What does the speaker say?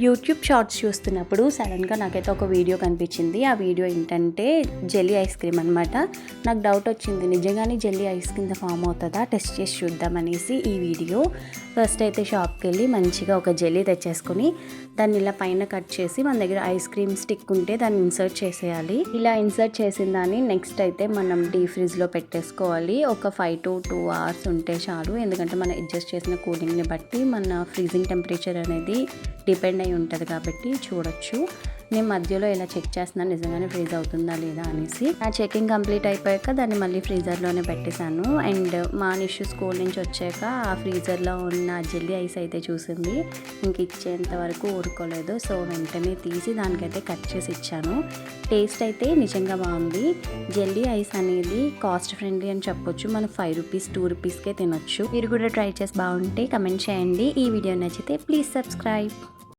YouTube shorts చూస్తున్నప్పుడు సడన్గా నాకైతే ఒక వీడియో కనిపించింది. ఆ వీడియో ఏంటంటే జెల్లీ ఐస్ క్రీమ్ అనమాట. నాకు డౌట్ వచ్చింది, నిజంగానే జెల్లీ ఐస్ కింద ఫామ్ అవుతుందా, టెస్ట్ చేసి చూద్దామనేసి ఈ వీడియో. ఫస్ట్ అయితే షాప్కి వెళ్ళి మంచిగా ఒక జెల్లీ తెచ్చేసుకొని దాన్ని ఇలా పైన కట్ చేసి మన దగ్గర ఐస్ క్రీమ్ స్టిక్ ఉంటే దాన్ని ఇన్సర్ట్ చేసేయాలి. ఇలా ఇన్సర్ట్ చేసిన దాన్ని నెక్స్ట్ అయితే మనం డీప్ ఫ్రిడ్జ్లో పెట్టేసుకోవాలి. ఒక 5 to 2 hours ఉంటే చాలు. ఎందుకంటే మనం అడ్జస్ట్ చేసిన కూలింగ్ని బట్టి మన ఫ్రీజింగ్ టెంపరేచర్ అనేది డిపెండ్ అయి ఉంటుంది కాబట్టి చూడొచ్చు. నేను మధ్యలో ఇలా చెక్ చేస్తున్నాను నిజంగానే ఫ్రీజ్ అవుతుందా లేదా అనేసి. ఆ చెకింగ్ కంప్లీట్ అయిపోయాక దాన్ని మళ్ళీ ఫ్రీజర్లోనే పెట్టేశాను. అండ్ మా నిషు స్కూల్ నుంచి వచ్చాక ఆ ఫ్రీజర్లో ఉన్న జెల్లీ ఐస్ అయితే చూసింది. ఇంక ఇచ్చేంత వరకు ఊరుకోలేదు. సో వెంటనే తీసి దానికైతే కట్ చేసి ఇచ్చాను. టేస్ట్ అయితే నిజంగా బాగుంది. జెల్లీ ఐస్ అనేది కాస్ట్ ఫ్రెండ్లీ అని చెప్పొచ్చు. మనం 5 రూపీస్ 2 రూపీస్కే తినొచ్చు. మీరు కూడా ట్రై చేసి బాగుంటే కమెంట్ చేయండి. ఈ వీడియో నచ్చితే ప్లీజ్ సబ్స్క్రైబ్.